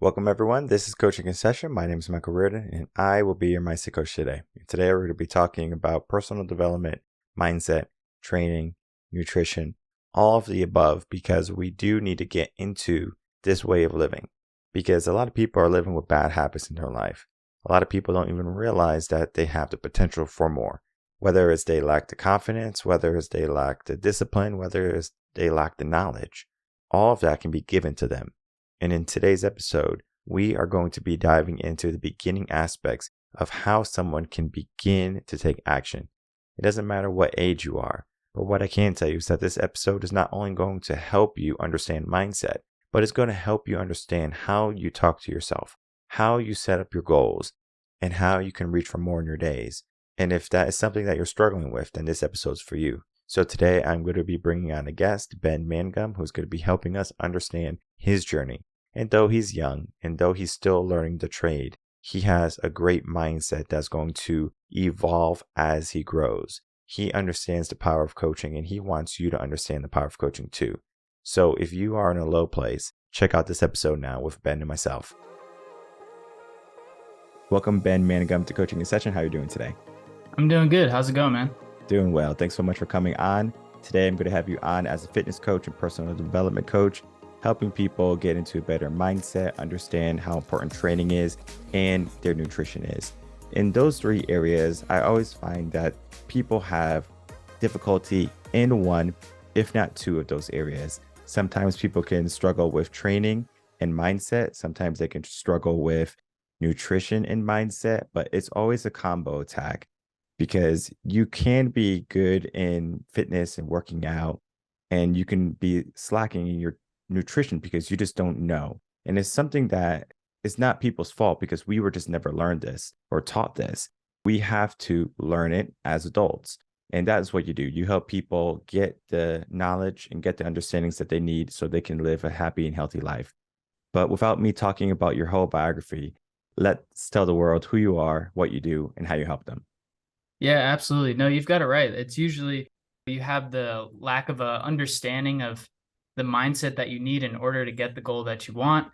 Welcome, everyone. This is Coaching in Session. My name is Michael Reardon, and I will be your mindset coach today. Today, we're going to be talking about personal development, mindset, training, nutrition, all of the above, because we do need to get into this way of living. Because a lot of people are living with bad habits in their life. A lot of people don't even realize that they have the potential for more. Whether it's they lack the confidence, whether it's they lack the discipline, whether it's they lack the knowledge, all of that can be given to them. And in today's episode, we are going to be diving into the beginning aspects of how someone can begin to take action. It doesn't matter what age you are, but what I can tell you is that this episode is not only going to help you understand mindset, but it's going to help you understand how you talk to yourself, how you set up your goals, and how you can reach for more in your days. And if that is something that you're struggling with, then this episode's for you. So today I'm going to be bringing on a guest, Ben Mangum, who's going to be helping us understand his journey. And though he's young, and though he's still learning the trade, he has a great mindset that's going to evolve as he grows. He understands the power of coaching, and he wants you to understand the power of coaching too. So if you are in a low place, check out this episode now with Ben and myself. Welcome, Ben Mangum, to Coaching in Session. How are you doing today? I'm doing good. How's it going, man? Doing well. Thanks so much for coming on. Today, I'm going to have you on as a fitness coach and personal development coach, helping people get into a better mindset, understand how important training is, and their nutrition is. In those three areas, I always find that people have difficulty in one, if not two of those areas. Sometimes people can struggle with training and mindset. Sometimes they can struggle with nutrition and mindset, but it's always a combo attack because you can be good in fitness and working out, and you can be slacking in your nutrition because you just don't know. And it's something that is not people's fault because we were just never learned this or taught this. We have to learn it as adults. And that is what you do. You help people get the knowledge and get the understandings that they need so they can live a happy and healthy life. But without me talking about your whole biography, let's tell the world who you are, what you do, and how you help them. Yeah, absolutely. No, you've got it right. It's usually you have the lack of a understanding of the mindset that you need in order to get the goal that you want,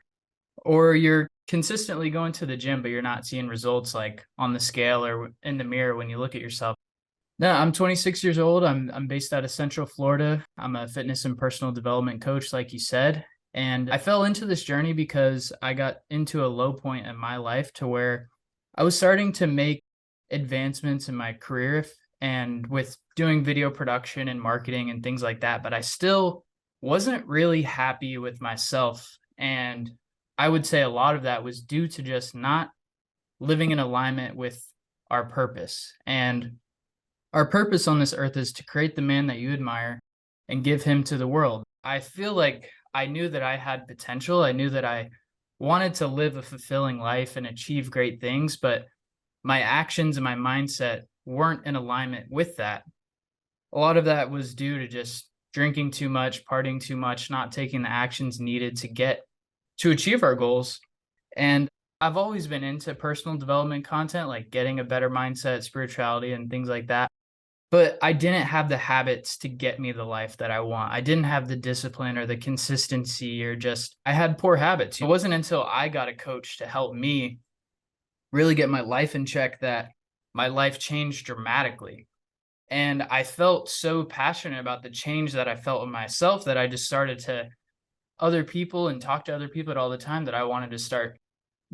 or you're consistently going to the gym, but you're not seeing results like on the scale or in the mirror when you look at yourself. No, I'm 26 years old. I'm based out of Central Florida. I'm a fitness and personal development coach, like you said. And I fell into this journey because I got into a low point in my life to where I was starting to make advancements in my career and with doing video production and marketing and things like that. But I still wasn't really happy with myself. And I would say a lot of that was due to just not living in alignment with our purpose. And our purpose on this earth is to create the man that you admire and give him to the world. I feel like I knew that I had potential. I knew that I wanted to live a fulfilling life and achieve great things, but my actions and my mindset weren't in alignment with that. A lot of that was due to just drinking too much, partying too much, not taking the actions needed to achieve our goals. And I've always been into personal development content, like getting a better mindset, spirituality, and things like that. But I didn't have the habits to get me the life that I want. I didn't have the discipline or the consistency, or I had poor habits. It wasn't until I got a coach to help me really get my life in check that my life changed dramatically. And I felt so passionate about the change that I felt in myself that I just started to other people and talk to other people all the time that I wanted to start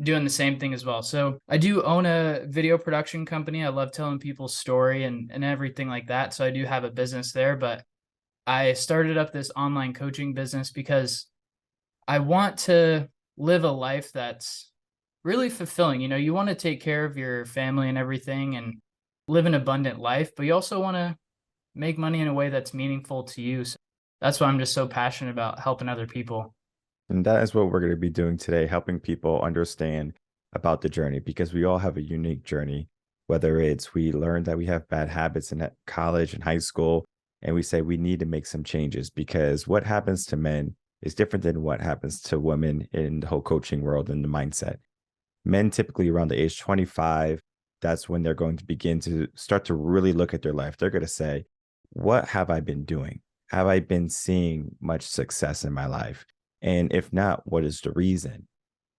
doing the same thing as well. So I do own a video production company. I love telling people's story and everything like that. So I do have a business there, but I started up this online coaching business because I want to live a life that's really fulfilling. You know, you want to take care of your family and everything and live an abundant life, but you also want to make money in a way that's meaningful to you. So that's why I'm just so passionate about helping other people. And that is what we're going to be doing today, helping people understand about the journey, because we all have a unique journey, whether it's we learned that we have bad habits in college and high school, and we say we need to make some changes because what happens to men is different than what happens to women in the whole coaching world and the mindset. Men typically around the age 25, that's when they're going to begin to start to really look at their life. They're going to say, what have I been doing? Have I been seeing much success in my life? And if not, what is the reason?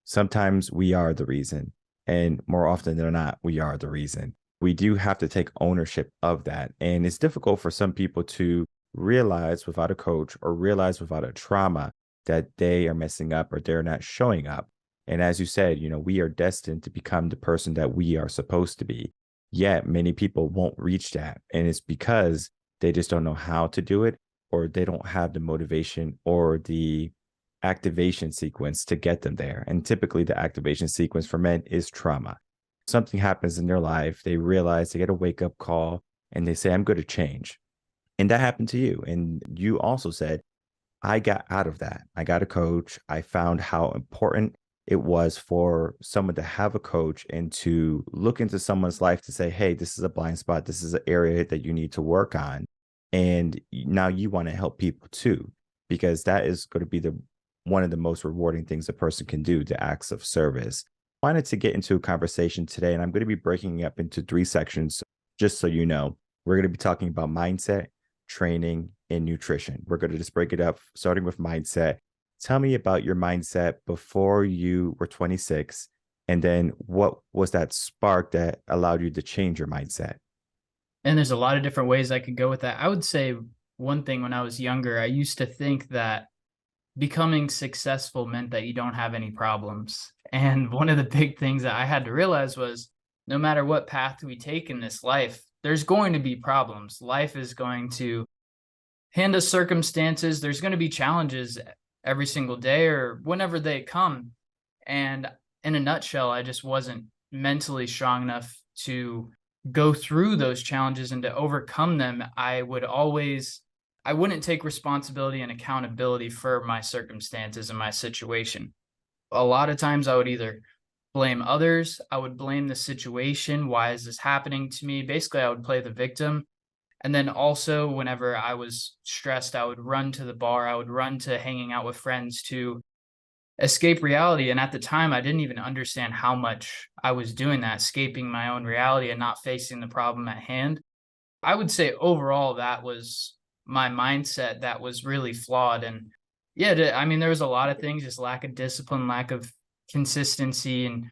Sometimes we are the reason. And more often than not, we are the reason. We do have to take ownership of that. And it's difficult for some people to realize without a coach or realize without a trauma that they are messing up or they're not showing up. And as you said, we are destined to become the person that we are supposed to be. Yet many people won't reach that. And it's because they just don't know how to do it, or they don't have the motivation or the activation sequence to get them there. And typically, the activation sequence for men is trauma. Something happens in their life, they realize they get a wake up call and they say, I'm going to change. And that happened to you. And you also said, I got out of that. I got a coach. I found how important it was for someone to have a coach and to look into someone's life to say, hey, this is a blind spot. This is an area that you need to work on. And now you want to help people too, because that is going to be the one of the most rewarding things a person can do, the acts of service. I wanted to get into a conversation today, and I'm going to be breaking it up into 3 sections, just so you know. We're going to be talking about mindset, training, and nutrition. We're going to just break it up, starting with mindset. Tell me about your mindset before you were 26, and then what was that spark that allowed you to change your mindset? And there's a lot of different ways I could go with that. I would say one thing: when I was younger, I used to think that becoming successful meant that you don't have any problems. And one of the big things that I had to realize was, no matter what path we take in this life, there's going to be problems. Life is going to hand us circumstances. There's going to be challenges every single day or whenever they come. And in a nutshell, I just wasn't mentally strong enough to go through those challenges and to overcome them. I wouldn't take responsibility and accountability for my circumstances and my situation. A lot of times I would either blame others, I would blame the situation. Why is this happening to me? Basically, I would play the victim. And then also, whenever I was stressed, I would run to the bar, I would run to hanging out with friends to escape reality. And at the time, I didn't even understand how much I was doing that, escaping my own reality and not facing the problem at hand. I would say overall that was my mindset that was really flawed. And yeah, I mean, there was a lot of things, just lack of discipline, lack of consistency, and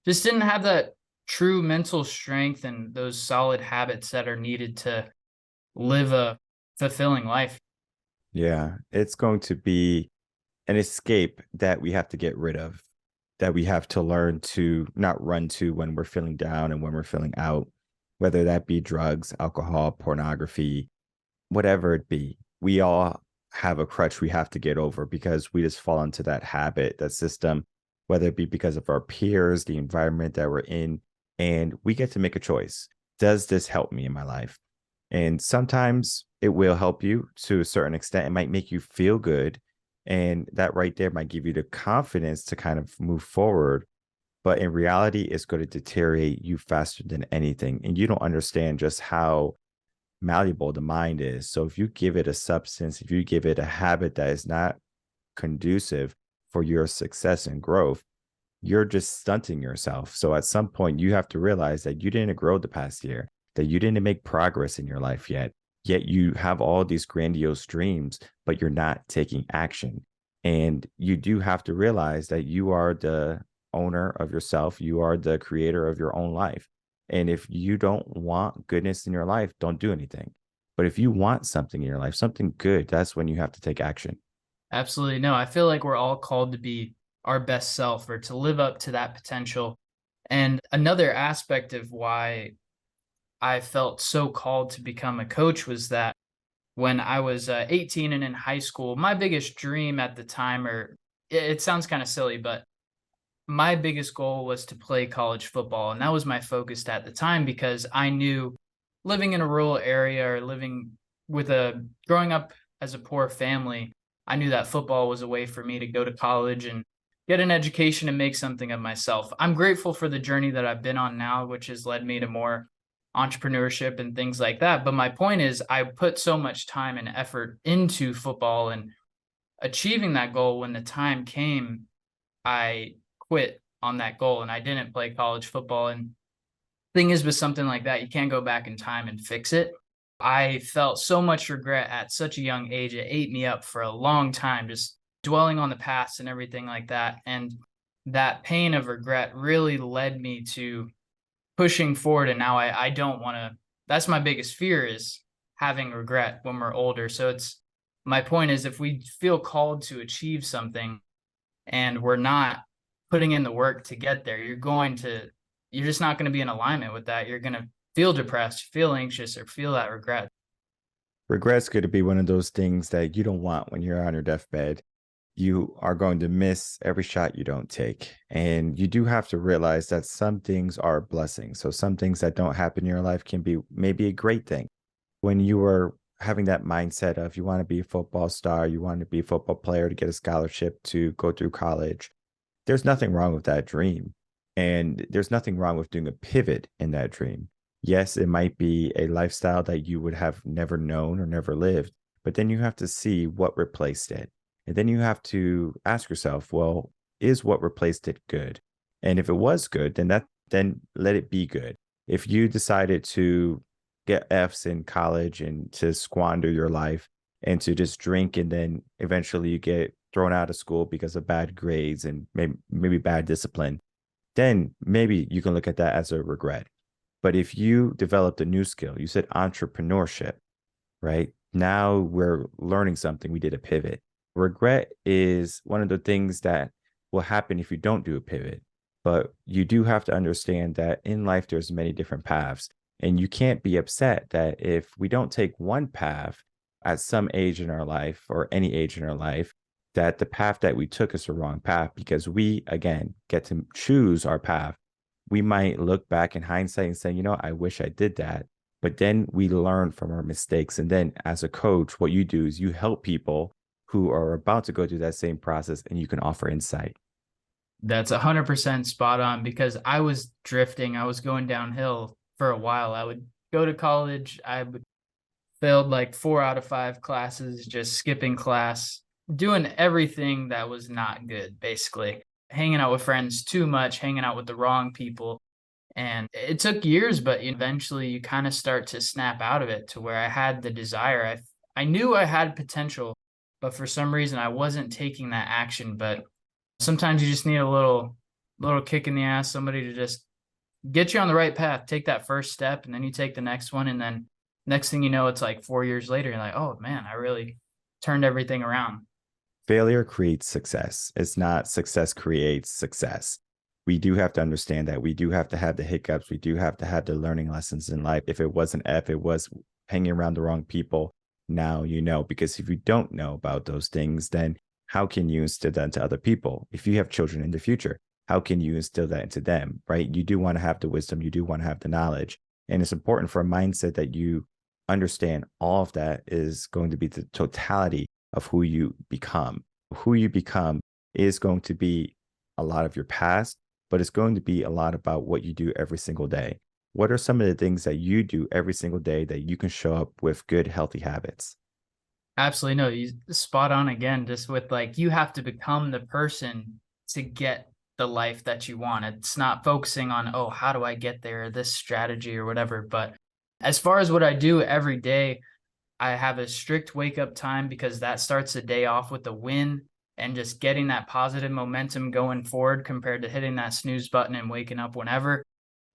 just didn't have that true mental strength and those solid habits that are needed to live a fulfilling life. Yeah, it's going to be an escape that we have to get rid of, that we have to learn to not run to when we're feeling down and when we're feeling out, whether that be drugs, alcohol, pornography, whatever it be. We all have a crutch we have to get over because we just fall into that habit, that system, whether it be because of our peers, the environment that we're in, and we get to make a choice. Does this help me in my life? And sometimes it will help you to a certain extent. It might make you feel good. And that right there might give you the confidence to kind of move forward. But in reality, it's going to deteriorate you faster than anything. And you don't understand just how malleable the mind is. So if you give it a substance, if you give it a habit that is not conducive for your success and growth, you're just stunting yourself. So at some point, you have to realize that you didn't grow the past year, that you didn't make progress in your life yet you have all these grandiose dreams, but you're not taking action. And you do have to realize that you are the owner of yourself. You are the creator of your own life. And if you don't want goodness in your life, don't do anything. But if you want something in your life, something good, that's when you have to take action. Absolutely. No, I feel like we're all called to be our best self or to live up to that potential. And another aspect of why I felt so called to become a coach was that when I was 18 and in high school, my biggest dream at the time, or it sounds kind of silly, but my biggest goal was to play college football. And that was my focus at the time because I knew, living in a rural area or growing up as a poor family, I knew that football was a way for me to go to college and get an education and make something of myself. I'm grateful for the journey that I've been on now, which has led me to more entrepreneurship and things like that. But my point is, I put so much time and effort into football, and achieving that goal. When the time came, I quit on that goal and I didn't play college football. And thing is, with something like that, you can't go back in time and fix it. I felt so much regret at such a young age. It ate me up for a long time, just dwelling on the past and everything like that. And that pain of regret really led me to pushing forward. And now I don't want to, that's my biggest fear, is having regret when we're older. So it's, my point is, if we feel called to achieve something and we're not putting in the work to get there, you're just not going to be in alignment with that. You're going to feel depressed, feel anxious, or feel that regret. Regret's going to be one of those things that you don't want when you're on your deathbed. You are going to miss every shot you don't take. And you do have to realize that some things are blessings. So some things that don't happen in your life can be maybe a great thing. When you are having that mindset of you want to be a football star, you want to be a football player to get a scholarship to go through college, there's nothing wrong with that dream. And there's nothing wrong with doing a pivot in that dream. Yes, it might be a lifestyle that you would have never known or never lived, but then you have to see what replaced it. And then you have to ask yourself, well, is what replaced it good? And if it was good, then let it be good. If you decided to get F's in college and to squander your life and to just drink, and then eventually you get thrown out of school because of bad grades and maybe bad discipline, then maybe you can look at that as a regret. But if you developed a new skill, you said entrepreneurship, right? Now we're learning something. We did a pivot. Regret is one of the things that will happen if you don't do a pivot. But you do have to understand that in life, there's many different paths. And you can't be upset that if we don't take one path at some age in our life or any age in our life, that the path that we took is the wrong path, because we, again, get to choose our path. We might look back in hindsight and say, I wish I did that. But then we learn from our mistakes. And then as a coach, what you do is you help people who are about to go through that same process, and you can offer insight. That's 100% spot on, because I was drifting. I was going downhill for a while. I would go to college. I would failed like 4 out of 5 classes, just skipping class, doing everything that was not good, basically. Hanging out with friends too much, hanging out with the wrong people. And it took years, but eventually you kind of start to snap out of it to where I had the desire. I knew I had potential, but for some reason I wasn't taking that action. But sometimes you just need a little kick in the ass, somebody to just get you on the right path, take that first step, and then you take the next one. And then next thing you know, it's like 4 years later, you're like, oh man, I really turned everything around. Failure creates success. It's not success creates success. We do have to understand that. We do have to have the hiccups. We do have to have the learning lessons in life. If it wasn't F, it was hanging around the wrong people. Now you know, because if you don't know about those things, then how can you instill that into other people? If you have children in the future, how can you instill that into them, right? You do want to have the wisdom. You do want to have the knowledge. And it's important for a mindset that you understand all of that is going to be the totality of who you become. Who you become is going to be a lot of your past, but it's going to be a lot about what you do every single day. What are some of the things that you do every single day that you can show up with good, healthy habits? Absolutely. No, you spot on again, just with like, you have to become the person to get the life that you want. It's not focusing on, oh, how do I get there, this strategy or whatever. But as far as what I do every day, I have a strict wake up time, because that starts the day off with a win and just getting that positive momentum going forward compared to hitting that snooze button and waking up whenever.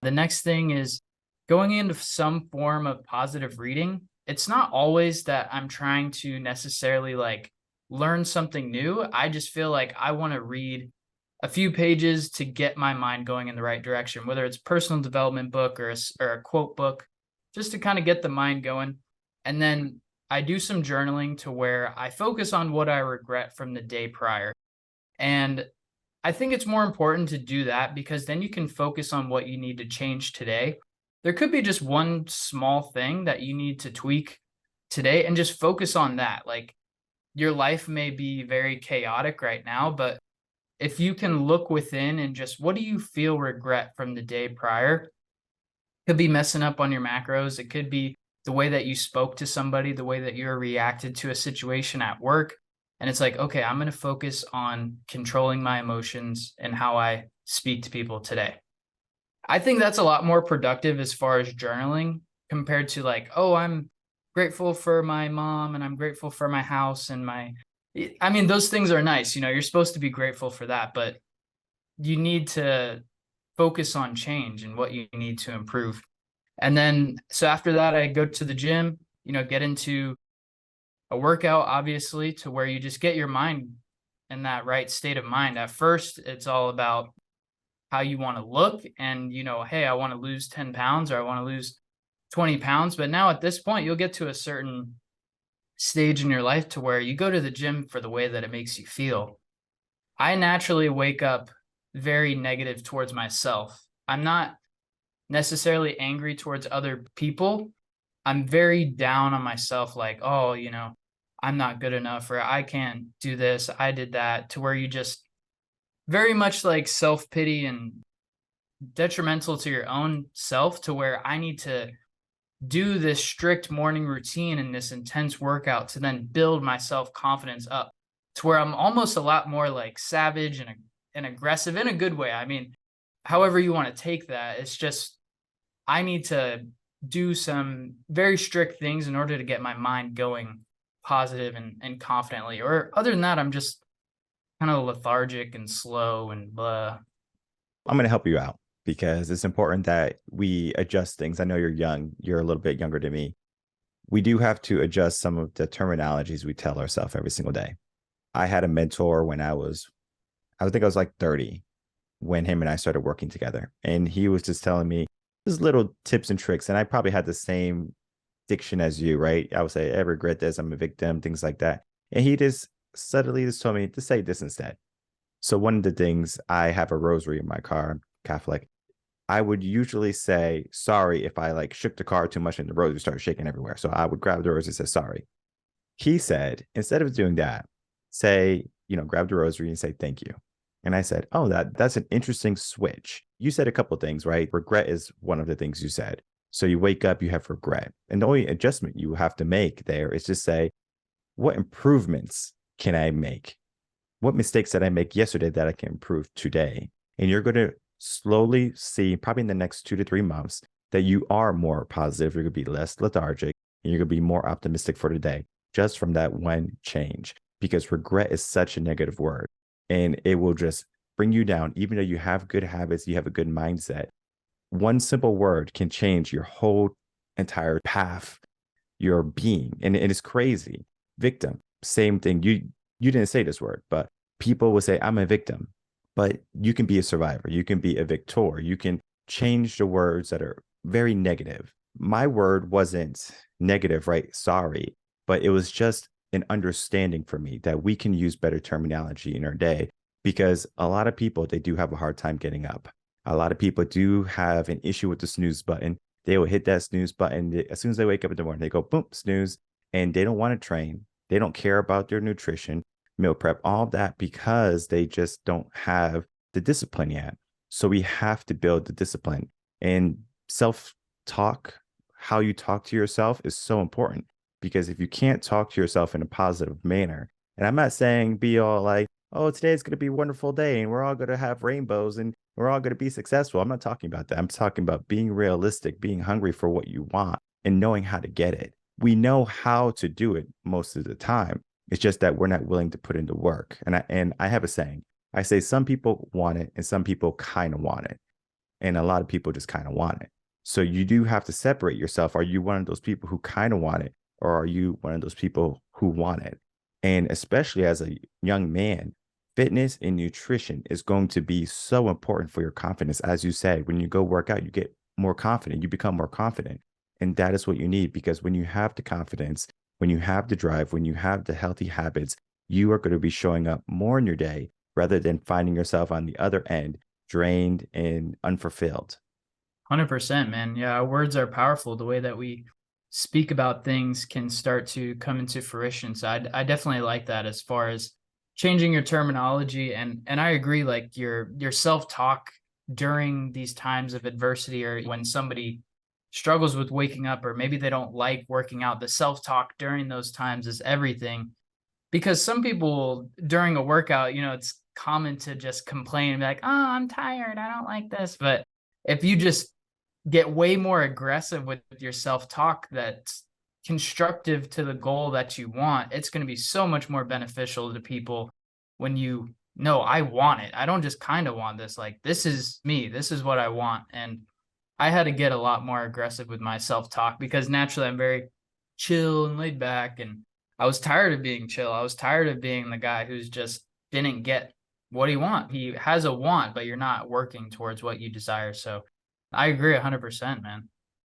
The next thing is going into some form of positive reading. It's not always that I'm trying to necessarily like learn something new. I just feel like I want to read a few pages to get my mind going in the right direction, whether it's personal development book or a quote book, just to kind of get the mind going. And then I do some journaling to where I focus on what I regret from the day prior. And I think it's more important to do that, because then you can focus on what you need to change today. There could be just one small thing that you need to tweak today, and just focus on that. Like, your life may be very chaotic right now, but if you can look within and just, what do you feel regret from the day prior? Could be messing up on your macros. It could be the way that you spoke to somebody, the way that you reacted to a situation at work. And it's like, okay, I'm going to focus on controlling my emotions and how I speak to people today. I think that's a lot more productive as far as journaling, compared to like, oh, I'm grateful for my mom and I'm grateful for my house and I mean, those things are nice. You're supposed to be grateful for that, but you need to focus on change and what you need to improve. And then, so after that, I go to the gym, get into a workout, obviously, to where you just get your mind in that right state of mind. At first, it's all about how you want to look and, hey, I want to lose 10 pounds or I want to lose 20 pounds. But now at this point, you'll get to a certain stage in your life to where you go to the gym for the way that it makes you feel. I naturally wake up very negative towards myself. I'm not necessarily angry towards other people. I'm very down on myself, like, oh, I'm not good enough, or I can't do this, I did that, to where you just very much like self-pity and detrimental to your own self, to where I need to do this strict morning routine and this intense workout to then build my self-confidence up to where I'm almost a lot more like savage and aggressive in a good way. I mean, however you want to take that, it's just I need to do some very strict things in order to get my mind going positive and confidently. Or other than that, I'm just kind of lethargic and slow and blah. I'm going to help you out because it's important that we adjust things. I know you're young, you're a little bit younger than me. We do have to adjust some of the terminologies we tell ourselves every single day. I had a mentor when I think I was like 30 when him and I started working together. And he was just telling me just little tips and tricks. And I probably had the same diction as you, right? I would say, I regret this, I'm a victim, things like that. And he just subtly just told me to say this instead. So one of the things, I have a rosary in my car, I'm Catholic. I would usually say sorry if I like shook the car too much and the rosary started shaking everywhere. So I would grab the rosary and say sorry. He said, instead of doing that, say, grab the rosary and say thank you. And I said, oh, that's an interesting switch. You said a couple of things, right? Regret is one of the things you said. So you wake up, you have regret. And the only adjustment you have to make there is just say, what improvements can I make? What mistakes did I make yesterday that I can improve today? And you're going to slowly see, probably in the next 2 to 3 months, that you are more positive. You're going to be less lethargic and you're going to be more optimistic for today just from that one change. Because regret is such a negative word and it will just bring you down. Even though you have good habits, you have a good mindset, one simple word can change your whole entire path, your being. And it is crazy. Victim, same thing. You didn't say this word, but people will say, I'm a victim. But you can be a survivor. You can be a victor. You can change the words that are very negative. My word wasn't negative, right? Sorry. But it was just an understanding for me that we can use better terminology in our day, because a lot of people, they do have a hard time getting up. A lot of people do have an issue with the snooze button. They will hit that snooze button. As soon as they wake up in the morning, they go, boom, snooze. And they don't want to train. They don't care about their nutrition, meal prep, all that, because they just don't have the discipline yet. So we have to build the discipline. And self-talk, how you talk to yourself, is so important. Because if you can't talk to yourself in a positive manner, and I'm not saying be all like, oh, today's going to be a wonderful day and we're all going to have rainbows and we're all going to be successful. I'm not talking about that. I'm talking about being realistic, being hungry for what you want and knowing how to get it. We know how to do it most of the time. It's just that we're not willing to put in the work. And I have a saying. I say some people want it and some people kind of want it. And a lot of people just kind of want it. So you do have to separate yourself. Are you one of those people who kind of want it? Or are you one of those people who want it? And especially as a young man, fitness and nutrition is going to be so important for your confidence. As you said, when you go work out, you get more confident, you become more confident. And that is what you need, because when you have the confidence, when you have the drive, when you have the healthy habits, you are going to be showing up more in your day rather than finding yourself on the other end, drained and unfulfilled. 100%, man. Yeah, our words are powerful. The way that we speak about things can start to come into fruition. So I definitely like that as far as changing your terminology. And I agree, like your self-talk during these times of adversity, or when somebody struggles with waking up, or maybe they don't like working out, the self-talk during those times is everything. Because some people during a workout, it's common to just complain and be like, oh, I'm tired, I don't like this. But if you just get way more aggressive with your self-talk that's constructive to the goal that you want, it's going to be so much more beneficial to people when you no, I want it. I don't just kind of want this. Like, this is me. This is what I want. And I had to get a lot more aggressive with my self talk because naturally I'm very chill and laid back. And I was tired of being chill. I was tired of being the guy who's just didn't get what he want. He has a want, but you're not working towards what you desire. So I agree 100%, man.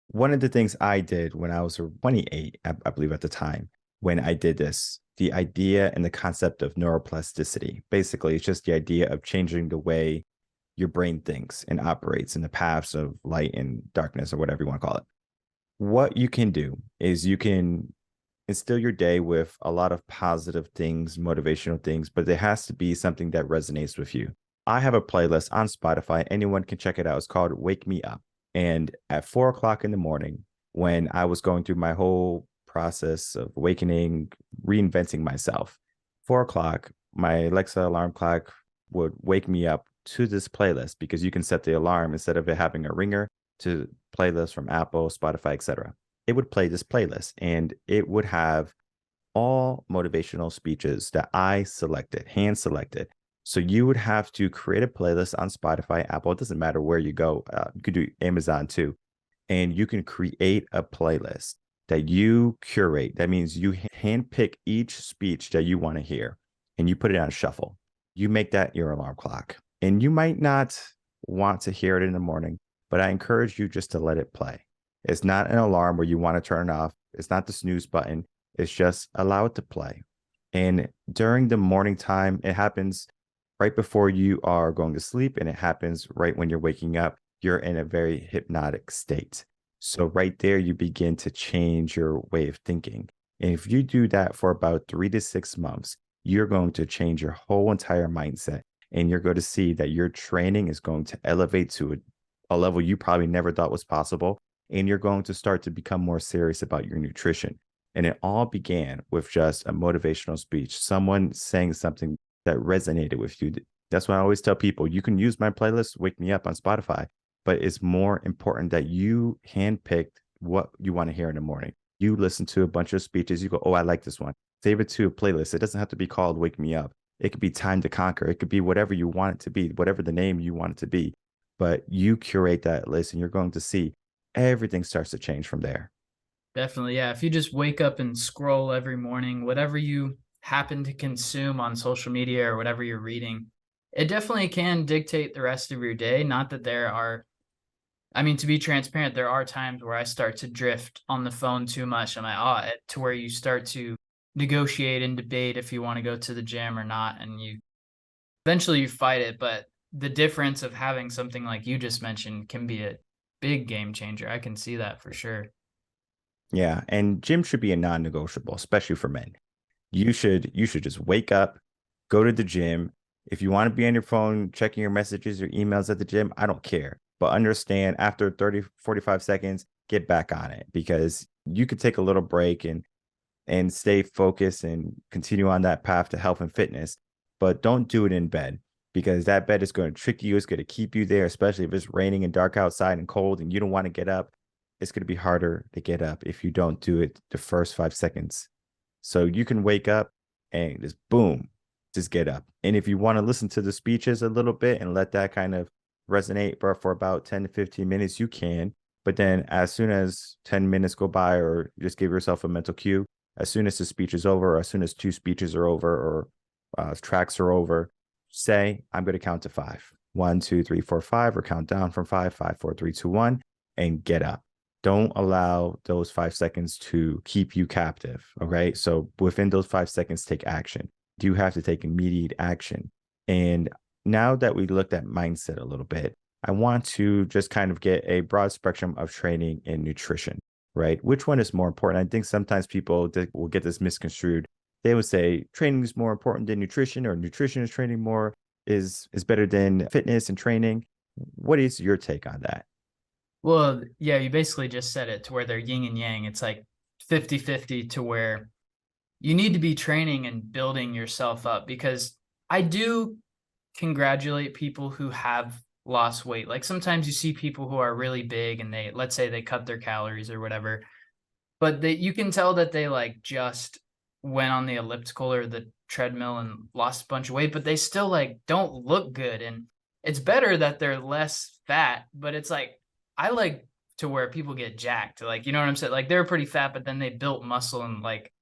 One of the things I did when I was 28, I believe at the time, when I did this, the idea and the concept of neuroplasticity, basically, it's just the idea of changing the way your brain thinks and operates in the paths of light and darkness, or whatever you want to call it. What you can do is you can instill your day with a lot of positive things, motivational things, but there has to be something that resonates with you. I have a playlist on Spotify. Anyone can check it out. It's called Wake Me Up. And at 4 o'clock in the morning, when I was going through my whole process of awakening, reinventing myself, 4 o'clock, my Alexa alarm clock would wake me up to this playlist, because you can set the alarm instead of it having a ringer to playlists from Apple, Spotify, etc. It would play this playlist, and it would have all motivational speeches that I selected, hand selected. So you would have to create a playlist on Spotify, Apple. It doesn't matter where you go. You could do Amazon too. And you can create a playlist that you curate. That means you handpick each speech that you want to hear and you put it on shuffle. You make that your alarm clock. And you might not want to hear it in the morning, but I encourage you just to let it play. It's not an alarm where you want to turn it off. It's not the snooze button. It's just allow it to play. And during the morning time, it happens right before you are going to sleep, and it happens right when you're waking up. You're in a very hypnotic state. So right there, you begin to change your way of thinking. And if you do that for about 3 to 6 months, you're going to change your whole entire mindset. And you're going to see that your training is going to elevate to a level you probably never thought was possible. And you're going to start to become more serious about your nutrition. And it all began with just a motivational speech, someone saying something that resonated with you. That's why I always tell people, you can use my playlist, Wake Me Up on Spotify, but it's more important that you handpicked what you want to hear in the morning. You listen to a bunch of speeches, you go, oh, I like this one. Save it to a playlist. It doesn't have to be called Wake Me Up. It could be Time to Conquer. It could be whatever you want it to be, whatever the name you want it to be. But you curate that list and you're going to see everything starts to change from there. Definitely. Yeah. If you just wake up and scroll every morning, whatever you happen to consume on social media or whatever you're reading, it definitely can dictate the rest of your day. Not that there are, I mean, to be transparent, there are times where I start to drift on the phone too much. I'm like, oh, to where you start to negotiate and debate if you want to go to the gym or not. And you eventually you fight it. But the difference of having something like you just mentioned can be a big game changer. I can see that for sure. Yeah. And gym should be a non-negotiable, especially for men. You should just wake up, go to the gym. If you want to be on your phone checking your messages or emails at the gym, I don't care. But understand, after 30, 45 seconds, get back on it, because you could take a little break and stay focused and continue on that path to health and fitness. But don't do it in bed, because that bed is going to trick you. It's going to keep you there, especially if it's raining and dark outside and cold and you don't want to get up. It's going to be harder to get up if you don't do it the first 5 seconds. So you can wake up and just boom, just get up. And if you want to listen to the speeches a little bit and let that kind of resonate for about 10 to 15 minutes, you can. But then as soon as 10 minutes go by, or just give yourself a mental cue, as soon as the speech is over, or as soon as 2 speeches are over, or tracks are over, say, I'm going to count to 5. 1, 2, 3, 4, 5, or count down from 5, 5, 4, 3, 2, 1, and get up. Don't allow those 5 seconds to keep you captive. Okay. So within those 5 seconds, take action. You have to take immediate action. And now that we looked at mindset a little bit, I want to just kind of get a broad spectrum of training and nutrition, right? Which one is more important? I think sometimes people will get this misconstrued. They would say training is more important than nutrition, or nutrition is training more is better than fitness and training. What is your take on that? Well, yeah, you basically just said it to where they're yin and yang. It's like 50-50, to where you need to be training and building yourself up, because I do congratulate people who have lost weight. Like sometimes you see people who are really big and they, let's say they cut their calories or whatever, but you can tell that they like just went on the elliptical or the treadmill and lost a bunch of weight, but they still like don't look good. And it's better that they're less fat, but it's like I like to where people get jacked. Like, you know what I'm saying? Like they're pretty fat, but then they built muscle and like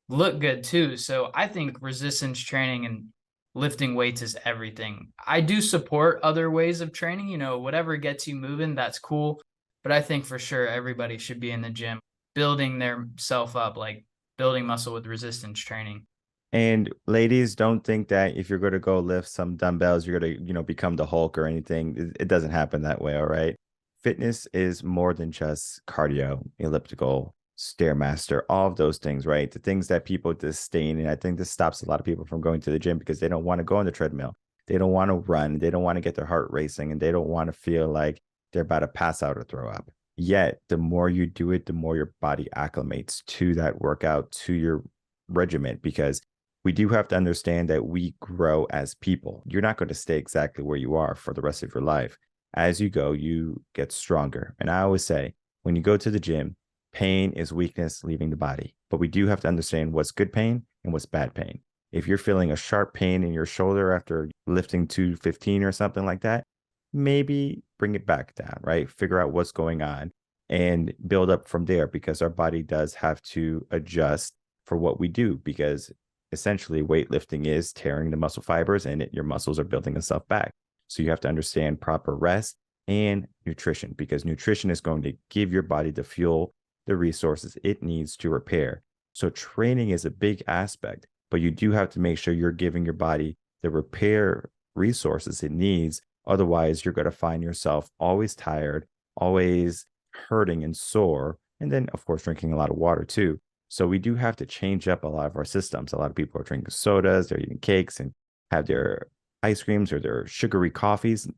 look good too. So I think resistance training and lifting weights is everything. I do support other ways of training, whatever gets you moving, that's cool. But I think for sure everybody should be in the gym building their self up, like building muscle with resistance training. And ladies, don't think that if you're going to go lift some dumbbells, you're going to, become the Hulk or anything. It doesn't happen that way. All right. Fitness is more than just cardio, elliptical, stairmaster, all of those things, right? The things that people disdain. And I think this stops a lot of people from going to the gym because they don't want to go on the treadmill. They don't want to run. They don't want to get their heart racing, and they don't want to feel like they're about to pass out or throw up. Yet, the more you do it, the more your body acclimates to that workout, to your regiment, because we do have to understand that we grow as people. You're not going to stay exactly where you are for the rest of your life. As you go, you get stronger. And I always say, when you go to the gym, pain is weakness leaving the body. But we do have to understand what's good pain and what's bad pain. If you're feeling a sharp pain in your shoulder after lifting 215 or something like that, maybe bring it back down, right? Figure out what's going on and build up from there, because our body does have to adjust for what we do, because essentially weightlifting is tearing the muscle fibers, and your muscles are building themselves back. So you have to understand proper rest and nutrition, because nutrition is going to give your body the fuel, the resources it needs to repair. So training is a big aspect, but you do have to make sure you're giving your body the repair resources it needs. Otherwise, you're going to find yourself always tired, always hurting and sore. And then, of course, drinking a lot of water too. So we do have to change up a lot of our systems. A lot of people are drinking sodas, they're eating cakes and have their ice creams or their sugary coffees.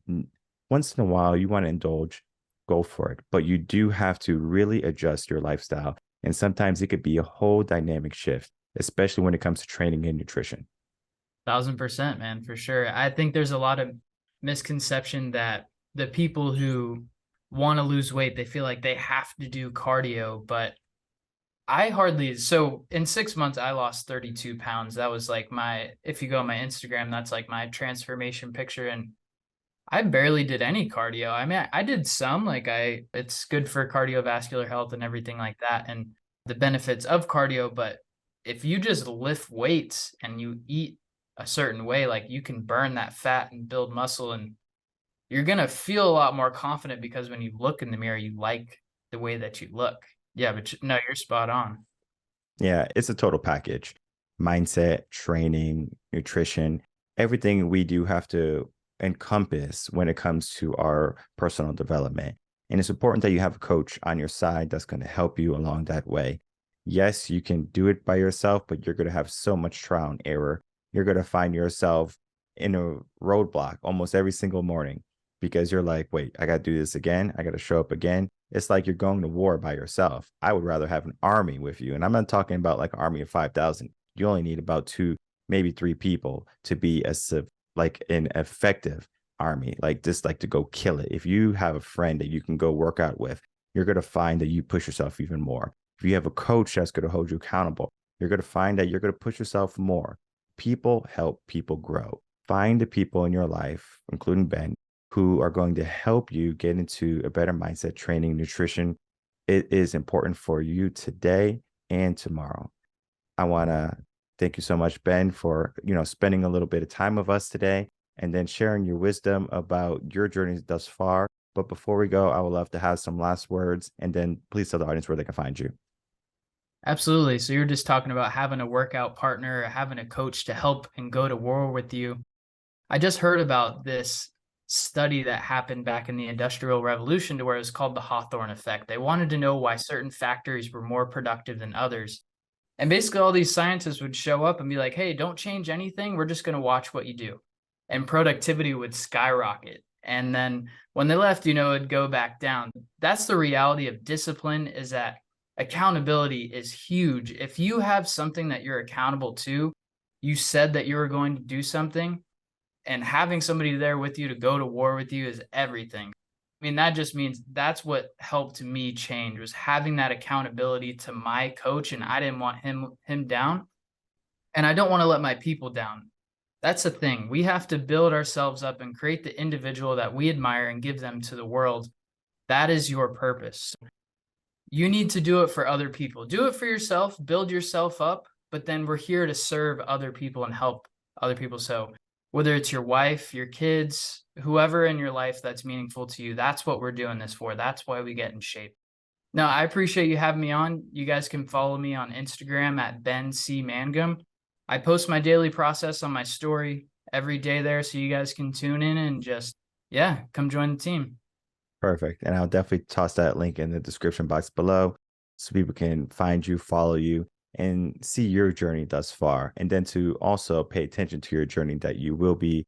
Once in a while, you want to indulge, go for it. But you do have to really adjust your lifestyle. And sometimes it could be a whole dynamic shift, especially when it comes to training and nutrition. 1000%, man, for sure. I think there's a lot of misconception that the people who want to lose weight, they feel like they have to do cardio, but so in 6 months, I lost 32 pounds. That was like if you go on my Instagram, that's like my transformation picture. And I barely did any cardio. I mean, I did some, it's good for cardiovascular health and everything like that, and the benefits of cardio. But if you just lift weights and you eat a certain way, like you can burn that fat and build muscle, and you're going to feel a lot more confident because when you look in the mirror, you like the way that you look. Yeah, but no, you're spot on. Yeah, it's a total package. Mindset, training, nutrition, everything we do have to encompass when it comes to our personal development. And it's important that you have a coach on your side that's going to help you along that way. Yes, you can do it by yourself, but you're going to have so much trial and error. You're going to find yourself in a roadblock almost every single morning, because you're like, wait, I got to do this again. I got to show up again. It's like you're going to war by yourself. I would rather have an army with you. And I'm not talking about like an army of 5,000. You only need about 2, maybe 3 people to be like an effective army, like just like to go kill it. If you have a friend that you can go work out with, you're going to find that you push yourself even more. If you have a coach that's going to hold you accountable, you're going to find that you're going to push yourself more. People help people grow. Find the people in your life, including Ben, who are going to help you get into a better mindset, training, nutrition. It is important for you today and tomorrow. I want to thank you so much, Ben, for spending a little bit of time with us today and then sharing your wisdom about your journey thus far. But before we go, I would love to have some last words, and then please tell the audience where they can find you. Absolutely. So you're just talking about having a workout partner, having a coach to help and go to war with you. I just heard about this study that happened back in the Industrial Revolution, to where it was called the Hawthorne effect. They wanted to know why certain factories were more productive than others. And basically all these scientists would show up and be like, hey, don't change anything. We're just going to watch what you do. And productivity would skyrocket. And then when they left, it'd go back down. That's the reality of discipline, is that accountability is huge. If you have something that you're accountable to, you said that you were going to do something, and having somebody there with you to go to war with you is everything. I mean, that just means that's what helped me change, was having that accountability to my coach, and I didn't want him down. And I don't want to let my people down. That's the thing. We have to build ourselves up and create the individual that we admire and give them to the world. That is your purpose. You need to do it for other people. Do it for yourself, build yourself up, but then we're here to serve other people and help other people. So whether it's your wife, your kids, whoever in your life that's meaningful to you, that's what we're doing this for. That's why we get in shape. No, I appreciate you having me on. You guys can follow me on Instagram at Ben C. Mangum. I post my daily process on my story every day there, so you guys can tune in and just, yeah, come join the team. Perfect. And I'll definitely toss that link in the description box below so people can find you, follow you, and see your journey thus far. And then to also pay attention to your journey that you will be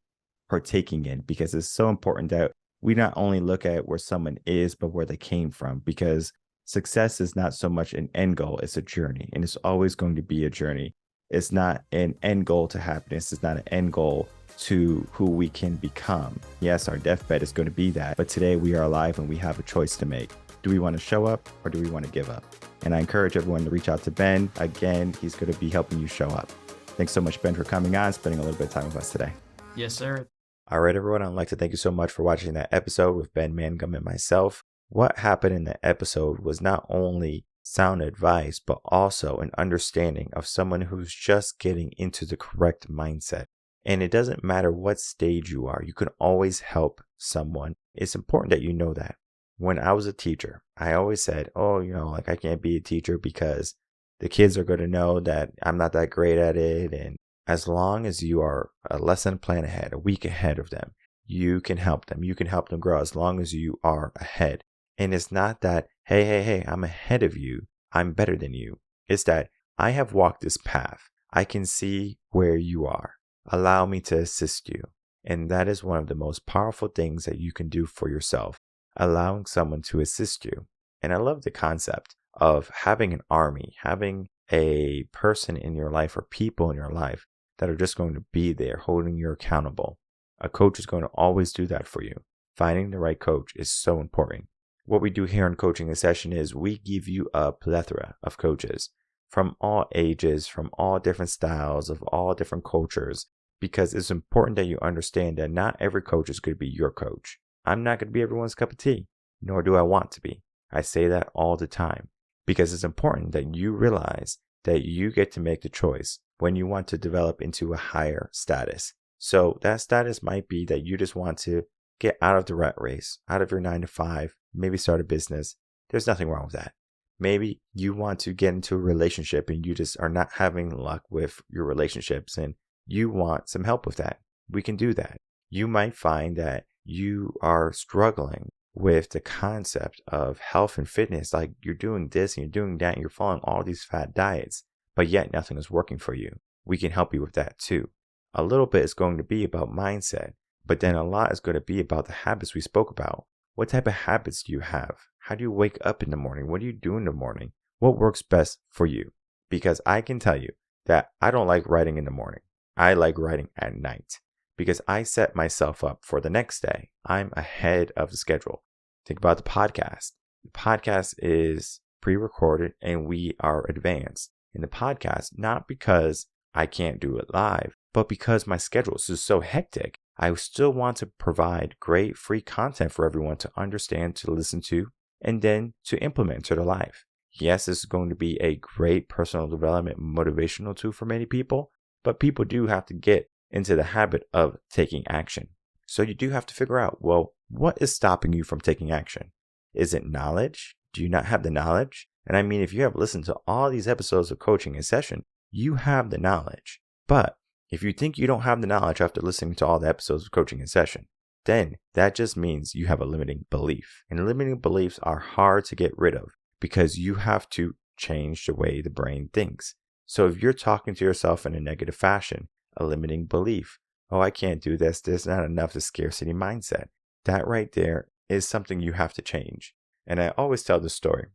partaking in, because it's so important that we not only look at where someone is, but where they came from, because success is not so much an end goal, it's a journey. And it's always going to be a journey. It's not an end goal to happiness. It's not an end goal to who we can become. Yes, our deathbed is going to be that, but today we are alive and we have a choice to make. Do we want to show up or do we want to give up? And I encourage everyone to reach out to Ben. Again, he's going to be helping you show up. Thanks so much, Ben, for coming on, spending a little bit of time with us today. Yes, sir. All right, everyone, I'd like to thank you so much for watching that episode with Ben Mangum and myself. What happened in the episode was not only sound advice, but also an understanding of someone who's just getting into the correct mindset. And it doesn't matter what stage you are, you can always help someone. It's important that you know that. When I was a teacher, I always said, I can't be a teacher because the kids are going to know that I'm not that great at it. And as long as you are a lesson plan ahead, a week ahead of them, you can help them. You can help them grow as long as you are ahead. And it's not that, hey, I'm ahead of you, I'm better than you. It's that I have walked this path. I can see where you are. Allow me to assist you. And that is one of the most powerful things that you can do for yourself, allowing someone to assist you. And I love the concept of having an army, having a person in your life or people in your life that are just going to be there holding you accountable. A coach is going to always do that for you. Finding the right coach is so important. What we do here in Coaching a Session is we give you a plethora of coaches from all ages, from all different styles, of all different cultures, because it's important that you understand that not every coach is going to be your coach. I'm not going to be everyone's cup of tea, nor do I want to be. I say that all the time because it's important that you realize that you get to make the choice when you want to develop into a higher status. So that status might be that you just want to get out of the rat race, out of your 9 to 5, maybe start a business. There's nothing wrong with that. Maybe you want to get into a relationship and you just are not having luck with your relationships and you want some help with that. We can do that. You might find that you are struggling with the concept of health and fitness, like you're doing this and you're doing that and you're following all these fad diets, but yet nothing is working for you. We can help you with that too. A little bit is going to be about mindset, but then a lot is going to be about the habits we spoke about. What type of habits do you have? How do you wake up in the morning? What do you do in the morning? What works best for you? Because I can tell you that I don't like writing in the morning. I like writing at night because I set myself up for the next day. I'm ahead of the schedule. Think about the podcast. The podcast is pre-recorded and we are advanced in the podcast, not because I can't do it live, but because my schedule is so hectic. I still want to provide great free content for everyone to understand, to listen to, and then to implement to their life. Yes, this is going to be a great personal development motivational tool for many people, but people do have to get into the habit of taking action. So you do have to figure out, well, what is stopping you from taking action? Is it knowledge? Do you not have the knowledge? And I mean, if you have listened to all these episodes of Coaching in Session, you have the knowledge. But if you think you don't have the knowledge after listening to all the episodes of Coaching in Session, then that just means you have a limiting belief. And limiting beliefs are hard to get rid of because you have to change the way the brain thinks. So if you're talking to yourself in a negative fashion, a limiting belief, oh, I can't do this, there's not enough, the scarcity mindset, that right there is something you have to change. And I always tell this story,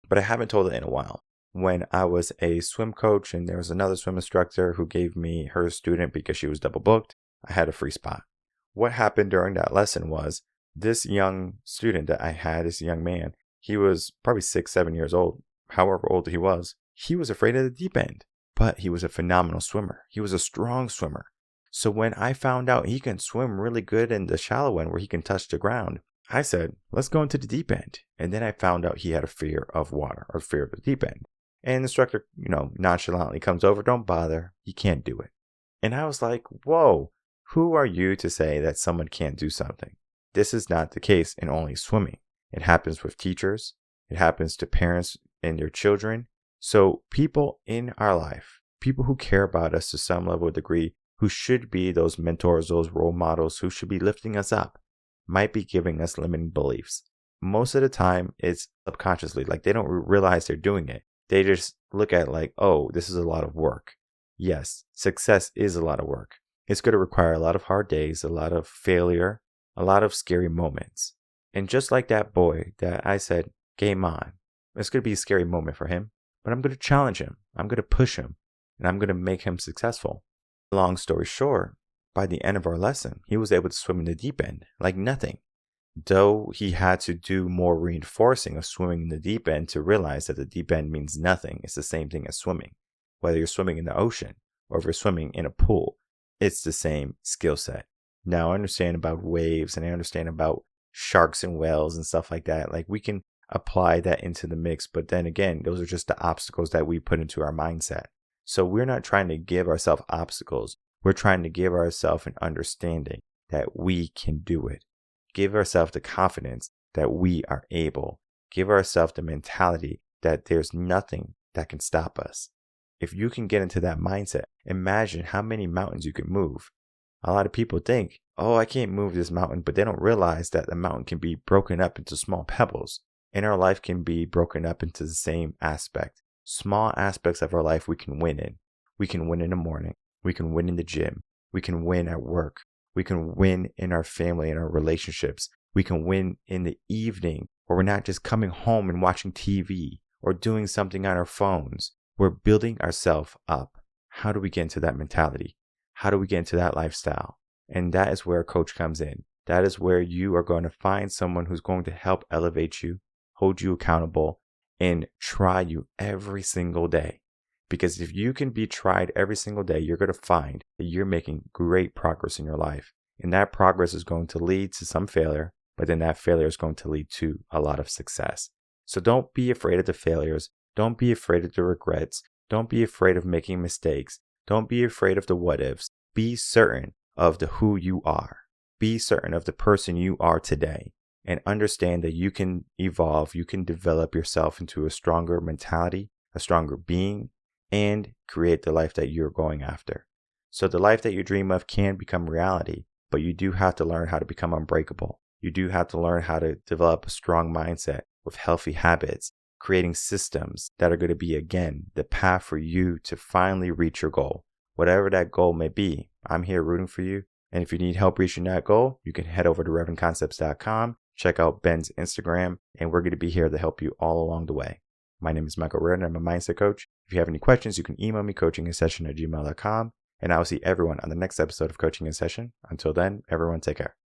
but I haven't told it in a while. When I was a swim coach and there was another swim instructor who gave me her student because she was double booked, I had a free spot. What happened during that lesson was this young student that I had, this young man, he was probably 6, 7 years old, however old he was afraid of the deep end. but he was a phenomenal swimmer. He was a strong swimmer. So when I found out he can swim really good in the shallow end where he can touch the ground, I said, let's go into the deep end. And then I found out he had a fear of water or fear of the deep end. And the instructor, nonchalantly comes over, don't bother, you can't do it. And I was like, whoa, who are you to say that someone can't do something? This is not the case in only swimming. It happens with teachers. It happens to parents and their children. So people in our life, people who care about us to some level or degree, who should be those mentors, those role models, who should be lifting us up, might be giving us limiting beliefs. Most of the time, it's subconsciously, like they don't realize they're doing it. They just look at it like, oh, this is a lot of work. Yes, success is a lot of work. It's going to require a lot of hard days, a lot of failure, a lot of scary moments. And just like that boy that I said, game on. It's going to be a scary moment for him, but I'm going to challenge him. I'm going to push him, and I'm going to make him successful. Long story short, by the end of our lesson, he was able to swim in the deep end like nothing. Though he had to do more reinforcing of swimming in the deep end to realize that the deep end means nothing. It's the same thing as swimming. Whether you're swimming in the ocean or if you're swimming in a pool, it's the same skill set. Now I understand about waves and I understand about sharks and whales and stuff like that. Like we can apply that into the mix, but then again, those are just the obstacles that we put into our mindset. So we're not trying to give ourselves obstacles. We're trying to give ourselves an understanding that we can do it. Give ourselves the confidence that we are able. Give ourselves the mentality that there's nothing that can stop us. If you can get into that mindset, imagine how many mountains you can move. A lot of people think, oh, I can't move this mountain, but they don't realize that the mountain can be broken up into small pebbles. And our life can be broken up into the same aspect. Small aspects of our life we can win in. We can win in the morning. We can win in the gym. We can win at work. We can win in our family and our relationships. We can win in the evening where we're not just coming home and watching TV or doing something on our phones. We're building ourselves up. How do we get into that mentality? How do we get into that lifestyle? And that is where a coach comes in. That is where you are going to find someone who's going to help elevate you, hold you accountable, and try you every single day. Because if you can be tried every single day, you're going to find that you're making great progress in your life. And that progress is going to lead to some failure, but then that failure is going to lead to a lot of success. So don't be afraid of the failures. Don't be afraid of the regrets. Don't be afraid of making mistakes. Don't be afraid of the what ifs. Be certain of the who you are. Be certain of the person you are today. And understand that you can evolve. You can develop yourself into a stronger mentality, a stronger being, and create the life that you're going after. So the life that you dream of can become reality, but you do have to learn how to become unbreakable. You do have to learn how to develop a strong mindset with healthy habits, creating systems that are going to be, again, the path for you to finally reach your goal. Whatever that goal may be, I'm here rooting for you. And if you need help reaching that goal, you can head over to reverendconcepts.com, check out Ben's Instagram, and we're going to be here to help you all along the way. My name is Michael Reardon. I'm a mindset coach. If you have any questions, you can email me coachinginsession@gmail.com. And I will see everyone on the next episode of Coaching in Session. Until then, everyone take care.